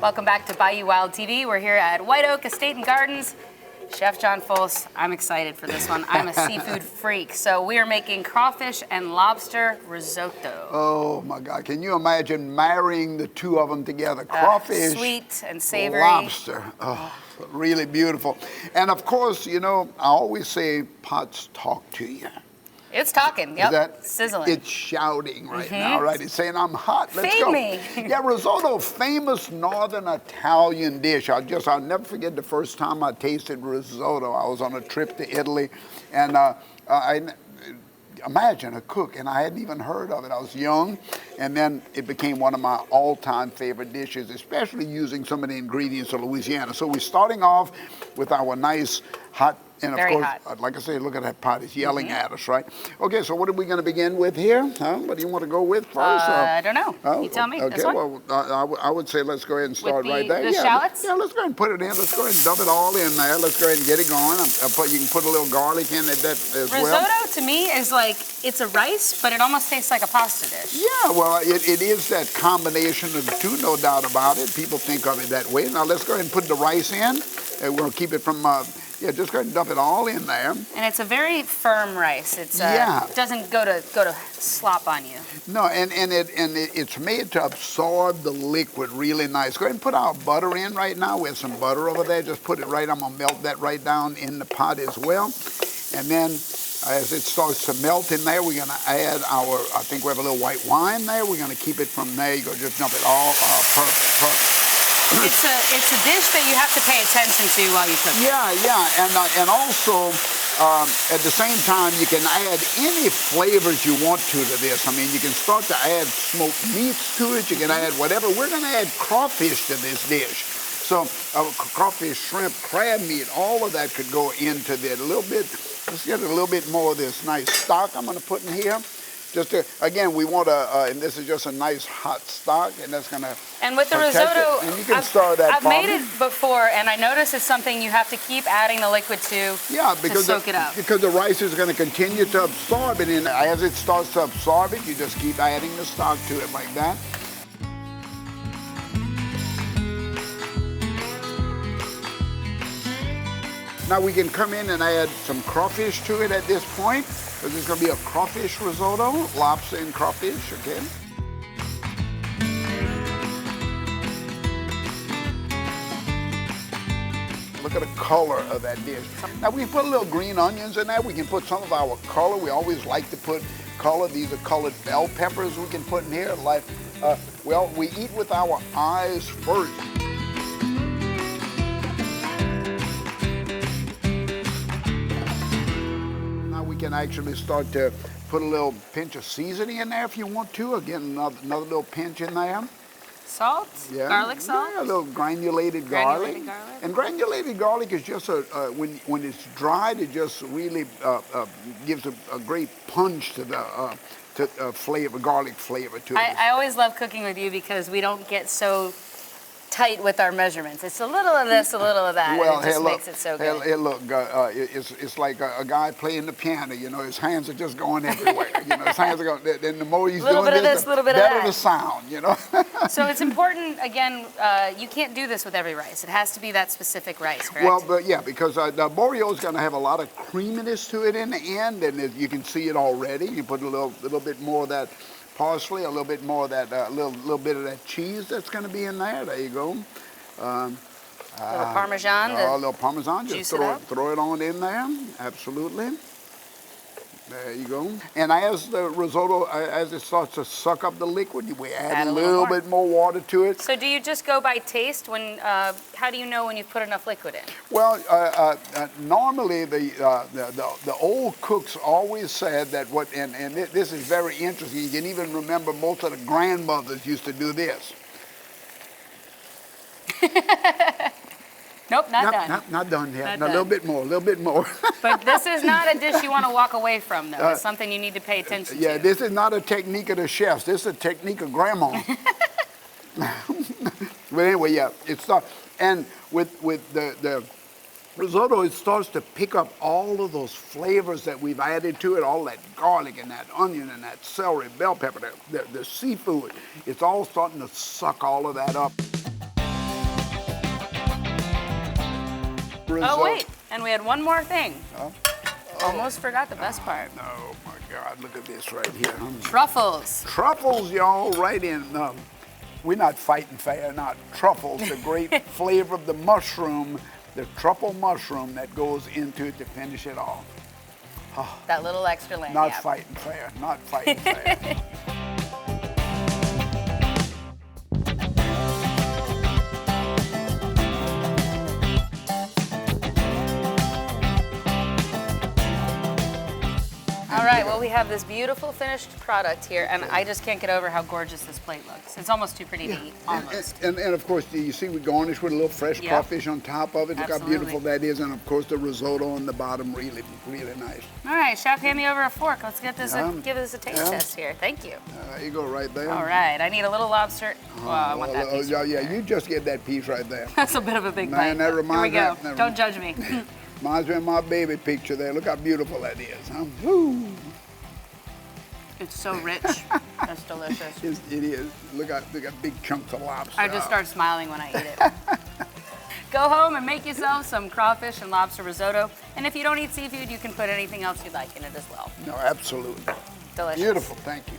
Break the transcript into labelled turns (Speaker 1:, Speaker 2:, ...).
Speaker 1: Welcome back to Bayou Wild TV. We're here at White Oak Estate and Gardens. Chef John Folse, I'm excited for this one. I'm a seafood freak. So we are making crawfish and lobster risotto.
Speaker 2: Oh my God, can you imagine marrying the two of them together? Crawfish,
Speaker 1: sweet and savory.
Speaker 2: Lobster, oh, really beautiful. And of course, you know, I always say pots talk to you.
Speaker 1: It's talking, yep, sizzling.
Speaker 2: It's shouting right now, right? It's saying, I'm hot, let's
Speaker 1: Feed
Speaker 2: go.
Speaker 1: me.
Speaker 2: Yeah, risotto, famous Northern Italian dish. I'll never forget the first time I tasted risotto. I was on a trip to Italy, and imagine a cook, and I hadn't even heard of it. I was young, and then it became one of my all-time favorite dishes, especially using some of the ingredients of Louisiana. So we're starting off with our nice hot, and of course, like I say, look at that pot, it's yelling at us, right? Okay, so what are we going to begin with here? What do you want to go with first?
Speaker 1: I don't know. You tell me.
Speaker 2: Okay,
Speaker 1: this one?
Speaker 2: well, I would say let's go ahead and start right there.
Speaker 1: The shallots?
Speaker 2: Yeah, let's go ahead and put it in. Let's go ahead and dump it all in there. Let's go ahead and get it going. You can put a little garlic in it as well.
Speaker 1: Risotto to me is like, it's a rice, but it almost tastes like a pasta dish.
Speaker 2: Yeah, well, it is that combination of the two, no doubt about it. People think of it that way. Now let's go ahead and put the rice in. We'll keep it from, just go ahead and dump it all in there.
Speaker 1: And it's a very firm rice. It's it doesn't go to slop on you.
Speaker 2: No, and it's made to absorb the liquid really nice. Go ahead and put our butter in right now. We have some butter over there. Just put it right. I'm gonna melt that right down in the pot as well. And then as it starts to melt in there, we're gonna add I think we have a little white wine there. We're gonna keep it from there. You're gonna just dump it all perfect.
Speaker 1: It's a dish that you have to pay attention to while you cook it.
Speaker 2: Yeah, and also at the same time you can add any flavors you want to this. I mean, you can start to add smoked meats to it. You can add whatever. We're going to add crawfish to this dish. So crawfish, shrimp, crab meat, all of that could go into there. Let's get a little bit more of this nice stock I'm going to put in here. Again, we want and this is just a nice hot stock, and that's going to.
Speaker 1: And with the risotto,
Speaker 2: and you can stir that.
Speaker 1: I've made it before, and I notice it's something you have to keep adding the liquid to.
Speaker 2: Yeah, because
Speaker 1: to soak it up.
Speaker 2: Because the rice is going to continue to absorb it, and as it starts to absorb it, you just keep adding the stock to it like that. Now we can come in and add some crawfish to it at this point, because it's going to be a crawfish risotto, lobster and crawfish, okay? Look at the color of that dish. Now we put a little green onions in there. We can put some of our color. We always like to put color. These are colored bell peppers we can put in here. Well, we eat with our eyes first. We can actually start to put a little pinch of seasoning in there if you want to. Again, another little pinch in there.
Speaker 1: Salt? Yeah. Garlic salt?
Speaker 2: Yeah, a little granulated garlic. And granulated garlic is just when it's dried, it just really gives a great punch to the flavor, garlic flavor to it.
Speaker 1: I always love cooking with you because we don't get so tight with our measurements. It's a little of this, a little of that,
Speaker 2: well,
Speaker 1: and it just makes it so good.
Speaker 2: It's like a guy playing the piano, you know, his hands are just going everywhere. You know, his hands are going, and the more he's doing this, the better the sound, you know.
Speaker 1: So it's important, again, you can't do this with every rice. It has to be that specific rice, correct?
Speaker 2: Well, but yeah, because the Boreal is going to have a lot of creaminess to it in the end, and you can see it already. You put a little bit more of that parsley, a little bit more of that, little bit of that cheese that's going to be in there. There you go.
Speaker 1: A little Parmesan.
Speaker 2: A little Parmesan. Just throw it on in there. Absolutely. There you go. And as the risotto, as it starts to suck up the liquid, we add a little bit more water to it.
Speaker 1: So do you just go by taste? How do you know when you've put enough liquid in?
Speaker 2: Well, normally the old cooks always said that and this is very interesting. You can even remember most of the grandmothers used to do this.
Speaker 1: Nope, not done.
Speaker 2: Not done yet. A little bit more.
Speaker 1: But this is not a dish you want to walk away from, though. It's something you need to pay attention to.
Speaker 2: Yeah, this is not a technique of the chefs. This is a technique of grandma. But anyway, yeah, it's not. And with the risotto, it starts to pick up all of those flavors that we've added to it, all that garlic and that onion and that celery, bell pepper, the seafood. It's all starting to suck all of that up. risotto.
Speaker 1: Oh, wait. And we had one more thing.
Speaker 2: Oh.
Speaker 1: Almost forgot the best part.
Speaker 2: Oh my God, look at this right here.
Speaker 1: Truffles.
Speaker 2: Truffles, y'all, right in. We're not fighting fire, not truffles, the great flavor of the mushroom, the truffle mushroom that goes into it to finish it off.
Speaker 1: That little extra land.
Speaker 2: Not
Speaker 1: yeah.
Speaker 2: fighting fire, not fighting fire.
Speaker 1: All right, well, we have this beautiful finished product here, and I just can't get over how gorgeous this plate looks. It's almost too pretty to eat, almost.
Speaker 2: And of course, you see we garnish with a little fresh
Speaker 1: Yep.
Speaker 2: crawfish on top of it. Look how
Speaker 1: Absolutely.
Speaker 2: beautiful that is. And of course, the risotto on the bottom, really, really nice.
Speaker 1: All right, Chef, hand me over a fork. Let's get this,
Speaker 2: Yeah.
Speaker 1: give this a taste
Speaker 2: Yeah.
Speaker 1: test here. Thank you.
Speaker 2: There you go, right there.
Speaker 1: All right, I need a little lobster. Oh, I want that piece.
Speaker 2: Yeah,
Speaker 1: right
Speaker 2: yeah,
Speaker 1: there.
Speaker 2: you just get that piece right there.
Speaker 1: That's a bit of a big
Speaker 2: Man,
Speaker 1: bite.
Speaker 2: that
Speaker 1: Here we
Speaker 2: reminds
Speaker 1: go.
Speaker 2: me- that
Speaker 1: Don't judge me.
Speaker 2: Reminds me of my baby picture there. Look how beautiful that is, huh? Woo!
Speaker 1: It's so rich. That's delicious.
Speaker 2: It is. Look at big chunks of lobster.
Speaker 1: I just start smiling when I eat it. Go home and make yourself some crawfish and lobster risotto. And if you don't eat seafood, you can put anything else you like in it as well.
Speaker 2: No, absolutely.
Speaker 1: Delicious.
Speaker 2: Beautiful, thank you.